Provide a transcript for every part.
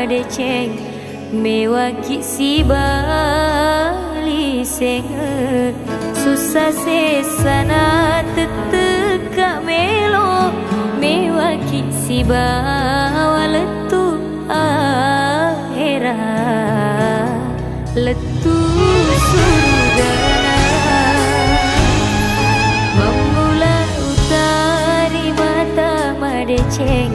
Deceng mewaki si bali senge susah sesana teteka melo mewaki si bawa letu ahera letu surgana memula utari mata madeceng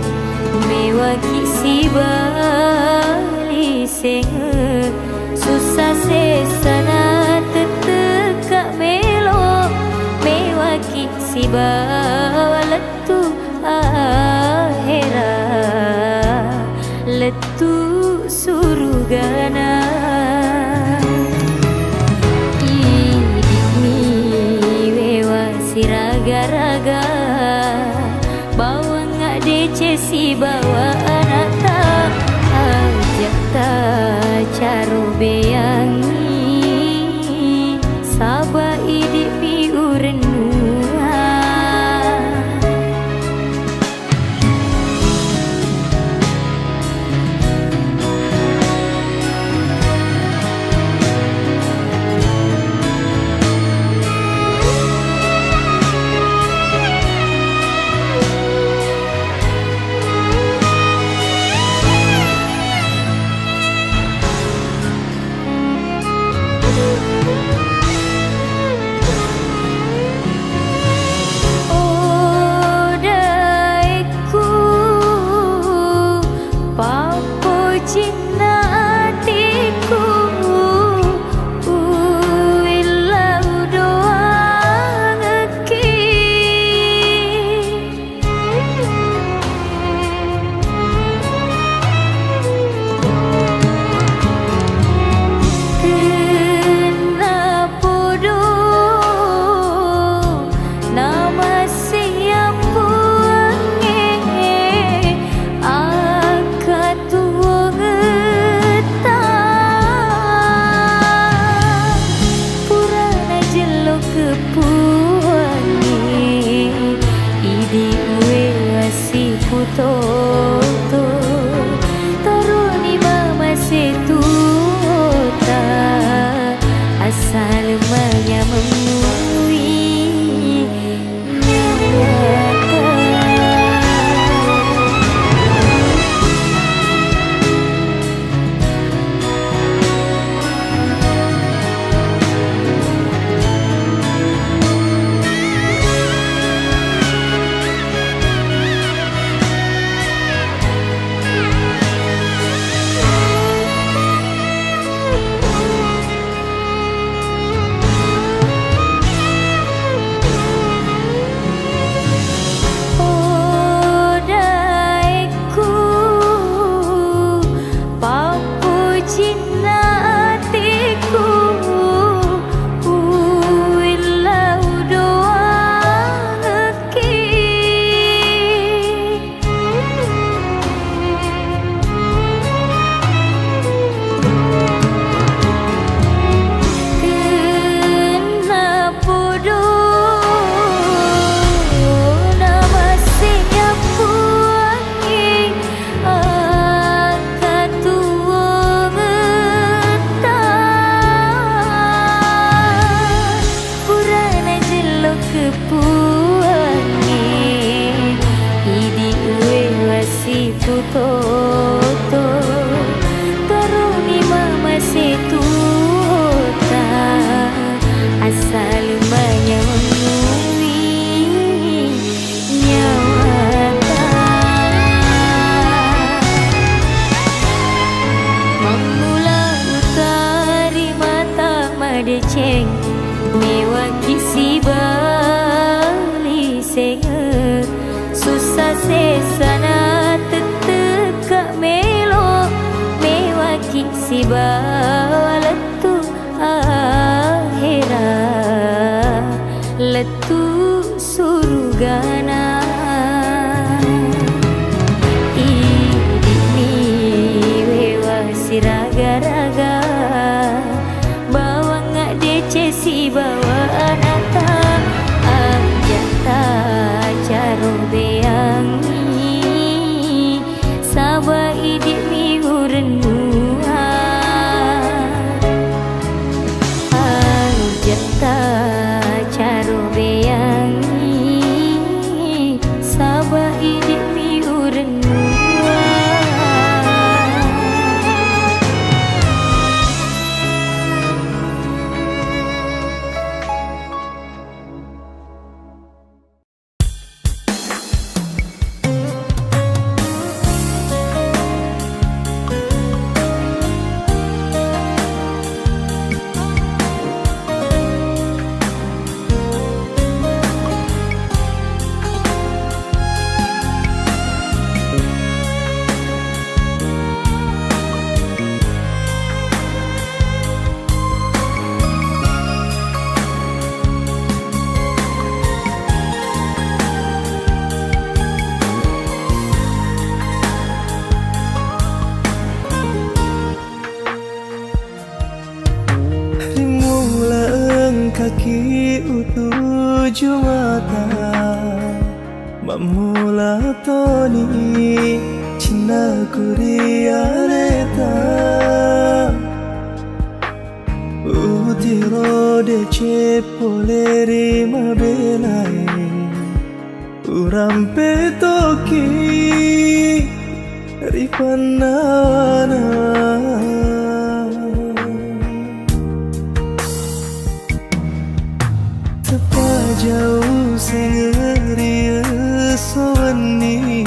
mewaki si bali senge susah sesana teteka melo mewaki si bawa letu ahera letu surgana idimi wewa siraga-raga bawa ngadece si bawa anak tak ajak tak caro beyangi sabah idik piurenua si putoto Karuni mama setuta Asal menyemui nyawata Memula utari mata madeceng Mewaki si bali senge Susah sesana teteka melo Mewaki si baletu akhirat Letu surgana Idini wewa si raga-raga Bawa ngak dece si bawa anata Ajata caro beangi Sabah idik minggu renua Ajata caro beangi Sabah idik minggu renua Kaki utuju mata Mamula toni Cina kuriareta Utiro dece poleri mabelai Urampe toki Ripanawana jauh sengeri sewani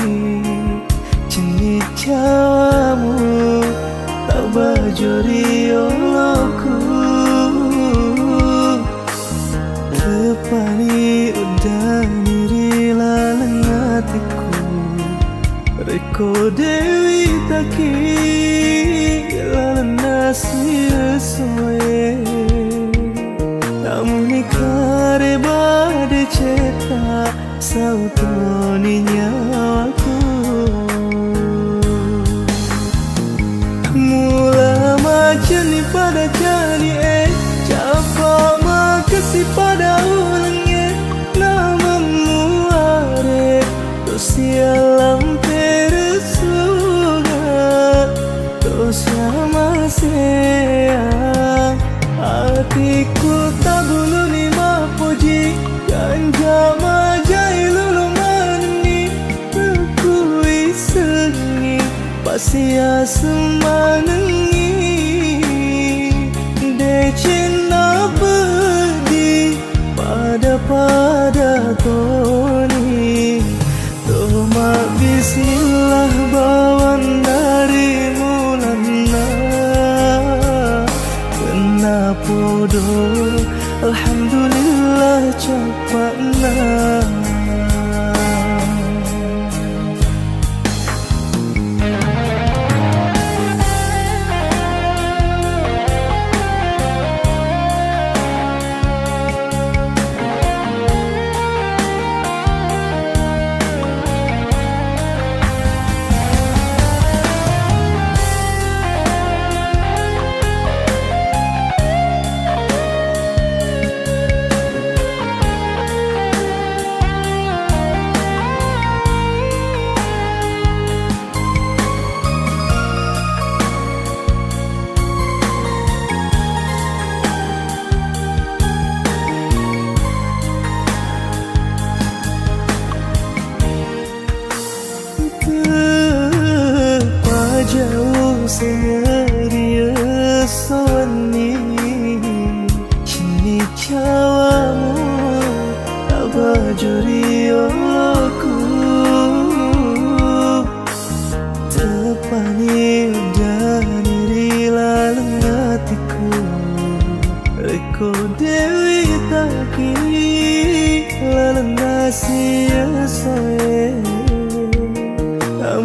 Cini cawamu tak bajori olokku Tepani udani rilalang hatiku Reko dewi taki lalang nasi sesuai Namun ikare bade ceta sautoni nyawaku Mula macani pada jani Capa makasih pada ulangnya Namamu are Tosialam peresuga Tosama sayang Hatiku tak bulu ni mapuji Ganja majai lulu mani Berkui sengi Pasia semanengi Decina pedi Pada toni Toma bismillah bawan dari mulana Podo Alhamdulillah cepatna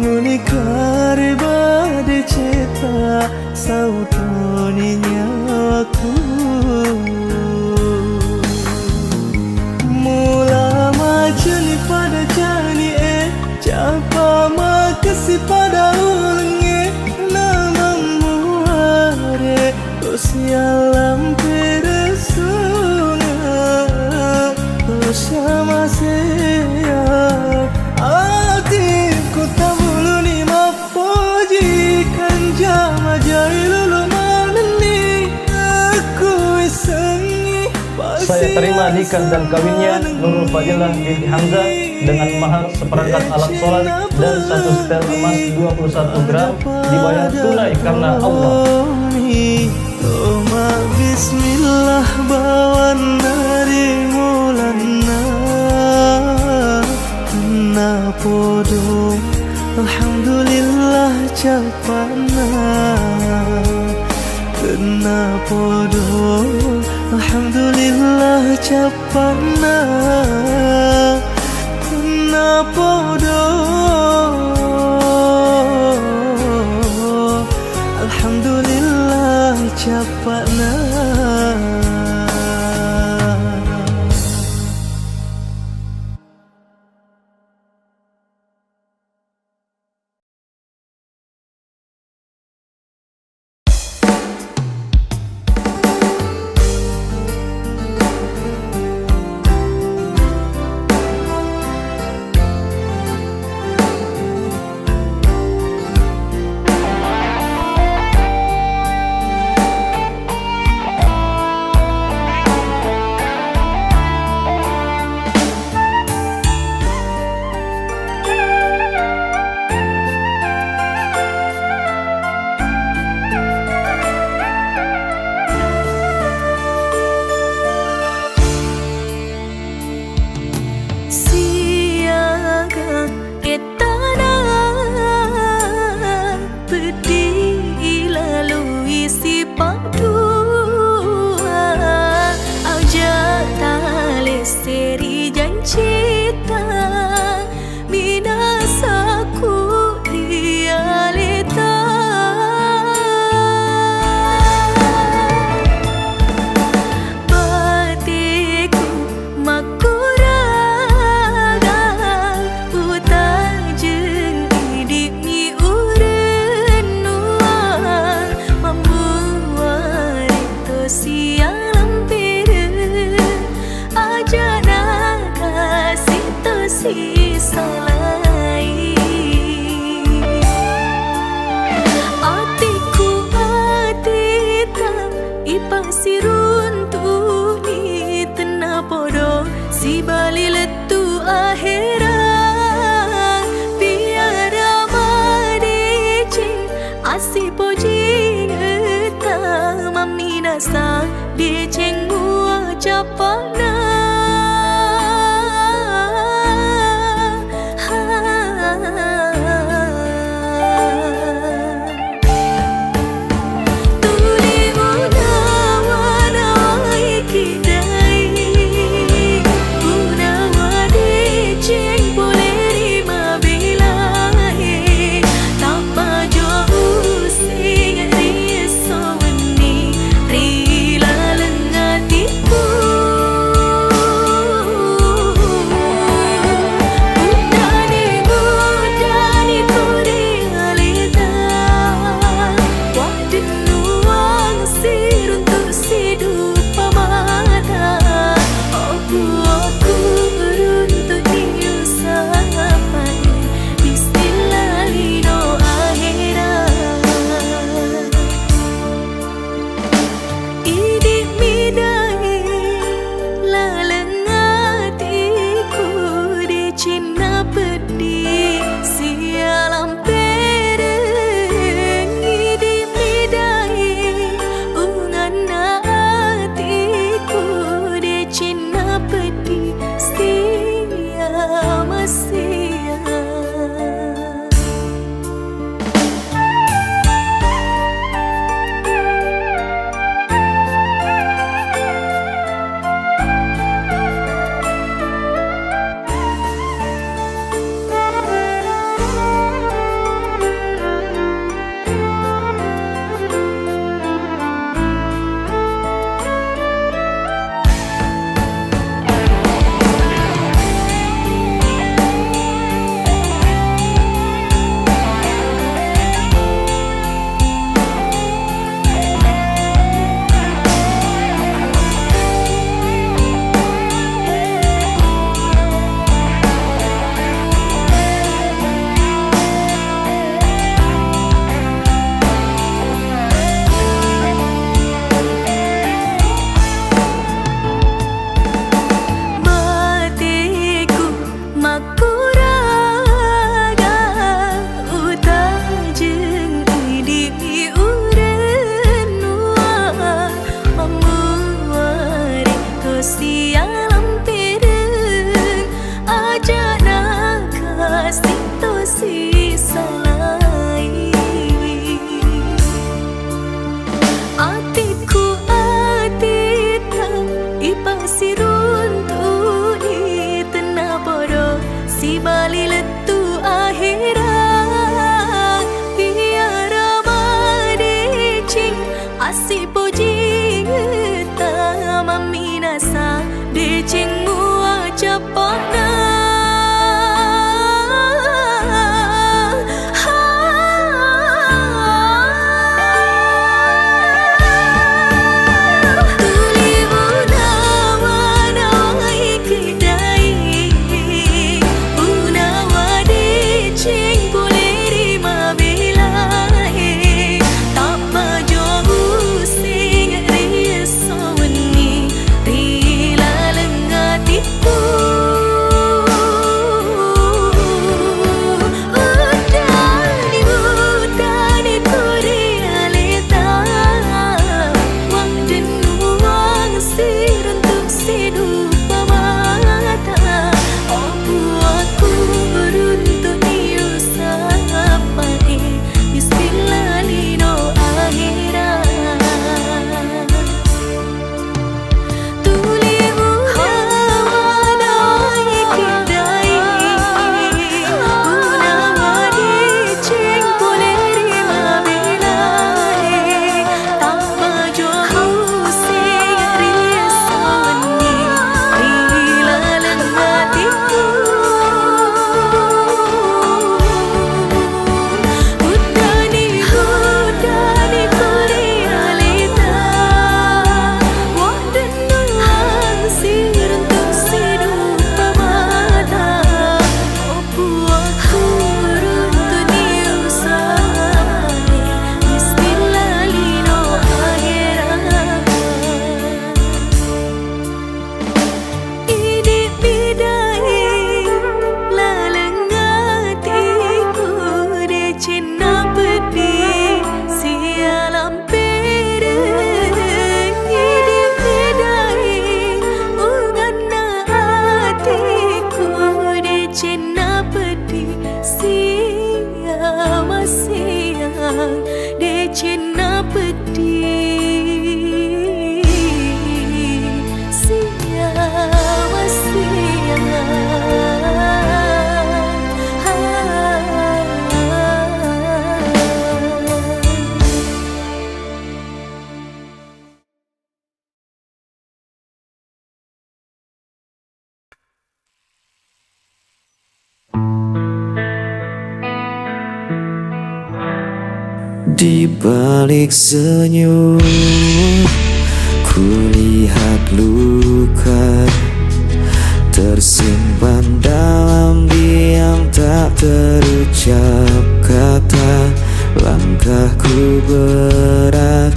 Meningkari badai cita sautoni nyawaku. Mula majani pada jani capa makasi pada ulengi namamu are usialam peresuna bersama saya. Hatiku tak bulu ni mapoji kan jama jai lulu manani aku isengi. Saya terima nikah dan kawinnya Nurul Fadilah binti Hamzah dengan mahar seperangkat alat sholat dan 1 setel emas 21 gram dibayar tunai karena Allah. Toma bismillah bawan dari mulana kena podo alhamdulillah capana kena podo alhamdulillah capana kena podo alhamdulillah capana. salai. Atiku atita ipasirun tuni tenah bodoh si bali letu akhirat biar amadecing asi puji ta maminasa decing mua capana. Di balik senyum kulihat luka tersimpan dalam diam tak terucap kata. Langkahku berat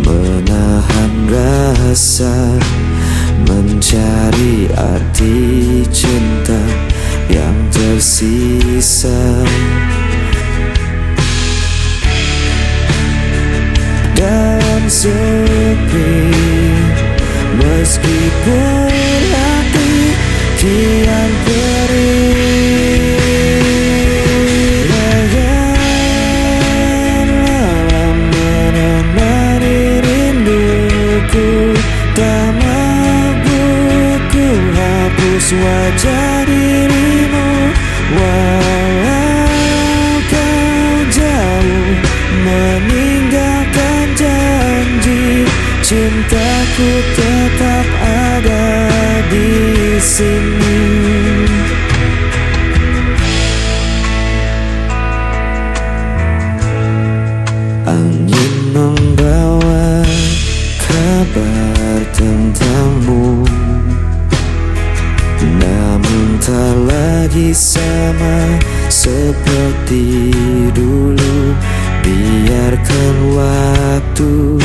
menahan rasa mencari arti cinta yang tersisa. Dan sepi meskipun hati kian perih, bagian malam menemani rinduku. Tak mampu ku hapus wajah dirimu walau kau jauh meninggalkan janji. Cintaku tetap ada di sini. Angin membawa kabar tentangmu, namun tak lagi sama seperti dulu. Biarkan waktu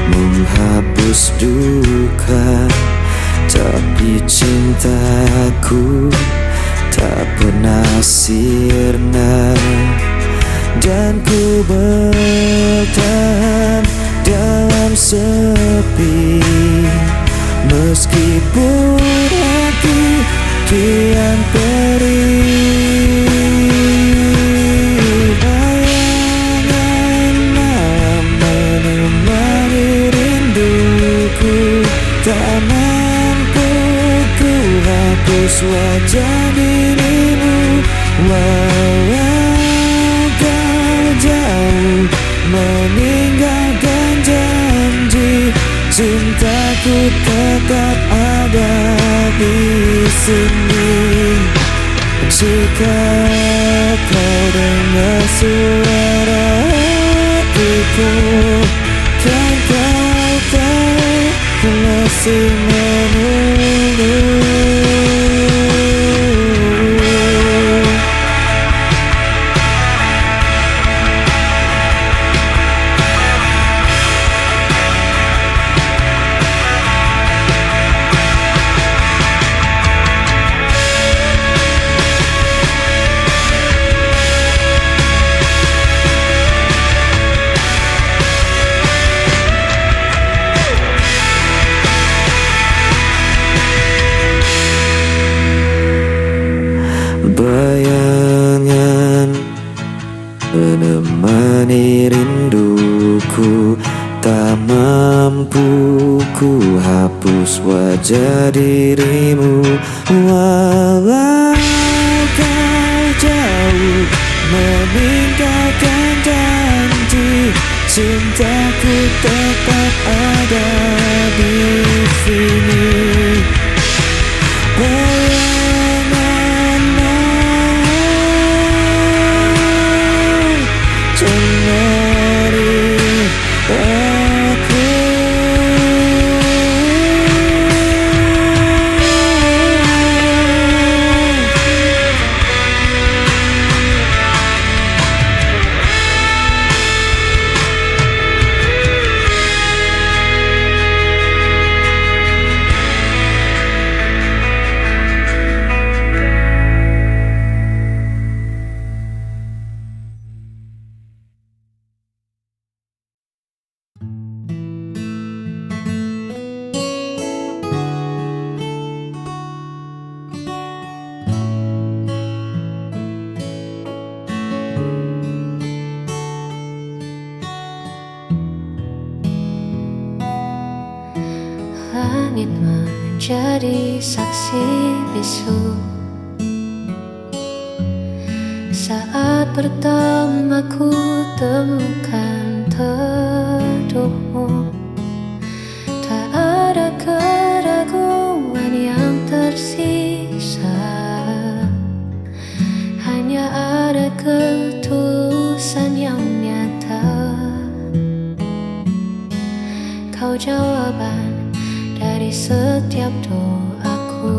menghapus duka, tapi cintaku tak pernah sirna. Dan ku bertahan dalam sepi meskipun hati kian perih. cintaku tetap ada di sini. Jika kau dengar suara hatiku, kan kau tahu ku masih menunggu. Bayangan menemani rinduku, tak mampu ku hapus wajah dirimu. Walau kau jauh meninggalkan janji, cintaku tetap ada di sini. Langit menjadi saksi bisu saat pertama ku temukan teduhmu. Tak ada keraguan yang tersisa, hanya ada ketulusan yang nyata. Kau jawaban dari setiap doaku.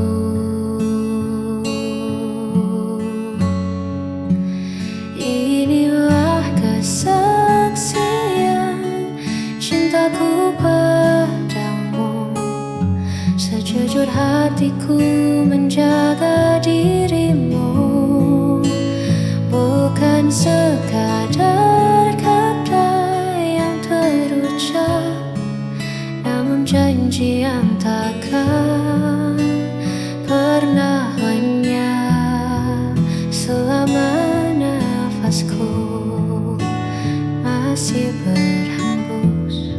Inilah kesaksian cintaku padamu. Sejujur hatiku menjaga dirimu, bukan sekadar kata yang terucap, namun janji yang takkan pernah lenyap. Selama nafasku masih berhembus,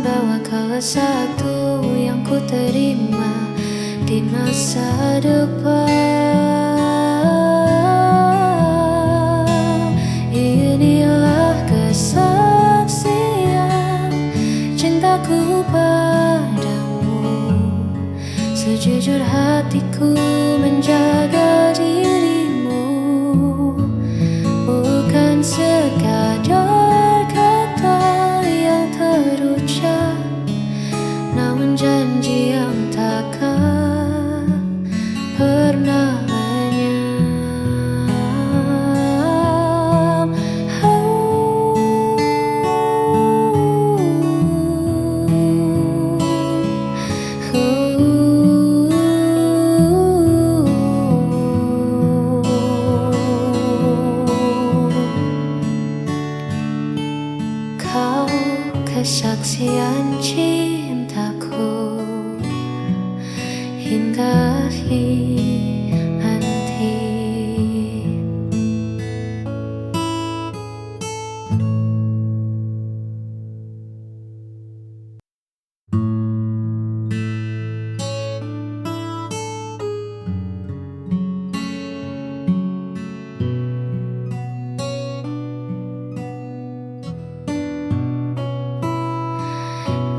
bahwa kau satu yang ku terima di masa depan. Inilah kesaksian cintaku padamu. Sejujur hatiku menjaga dirimu, bukan sekadar kata yang terucap, namun janji yang takkan pernah lenyap.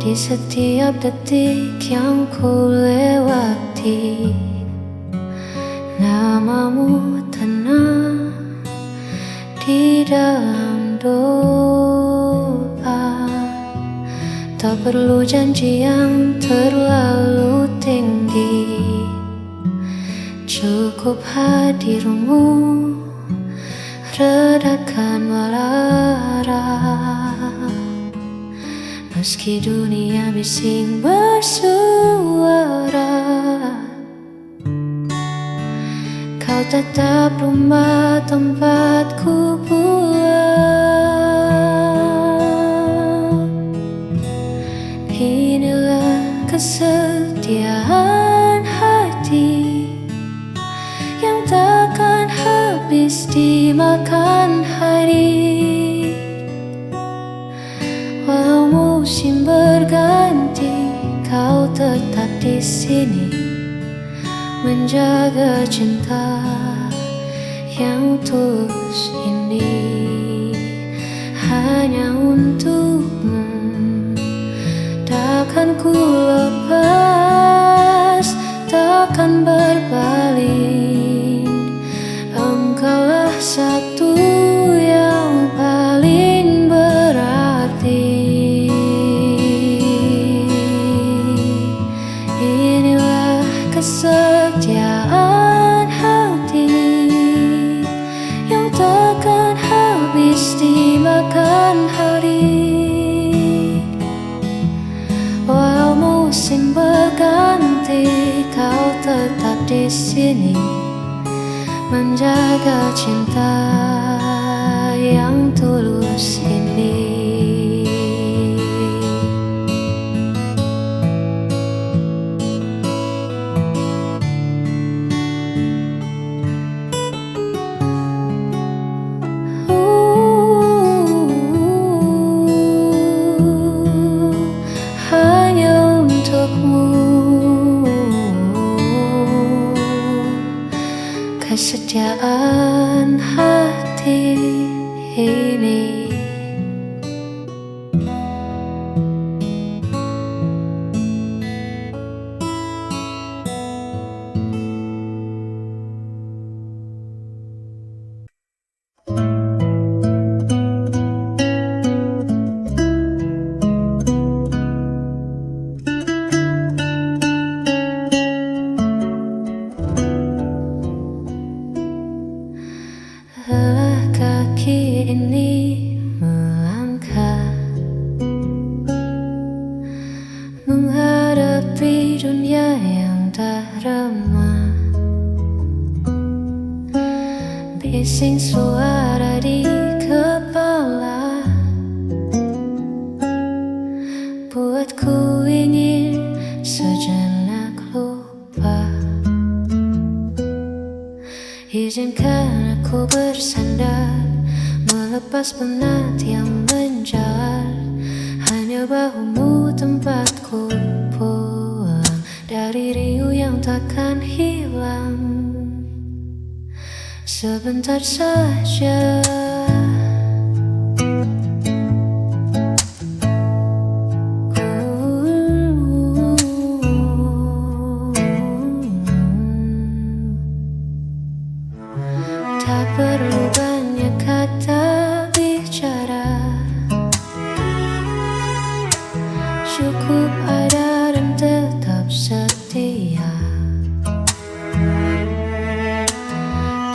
di setiap detik yang ku lewati. Namamu tenang di dalam doa. Tak perlu janji yang terlalu tinggi, cukup hadirmu redakan malara. Meski dunia bising bersuara, kau tetap rumah tempatku pulang. Inilah kesetiaan hati yang takkan habis dimakan hari. Walau musim berganti, kau tetap di sini menjaga cinta yang tulus ini hanya untukmu. Takkan ku lepas, takkan berbalik. Engkaulah satu yang paling berarti. Inilah kesetiaan hati yang takkan habis dimakan hari. Walau musim berganti, kau tetap di sini menjaga cinta yang tulus ini. Hanya untukmu, kesetiaan hati ini. Lelah kaki ini melangkah menghadapi dunia yang tak ramah. Bising suara di kepala buatku ingin sejenak lupa. Izinkan aku bersandar, melepas penat yang menjalar. Hanya bahumu tempatku pulang dari riuh yang takkan hilang. Sebentar saja tak perlu banyak kata bicara, cukup ada dan tetap setia.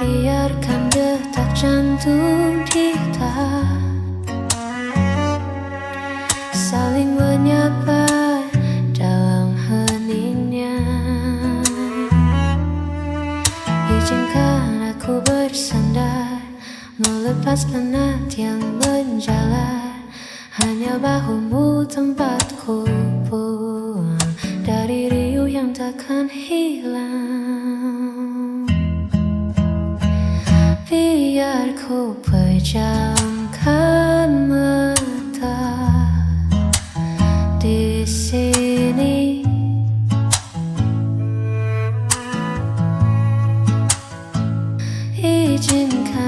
Biarkan detak jantung kita saling menyapa dalam heningnya. Izinkan aku bersandar, melepas penat yang menjalar. Hanya bahumu tempatku pulang dari riuh yang takkan hilang. Biar ku pejamkan mata di sini. Izinkan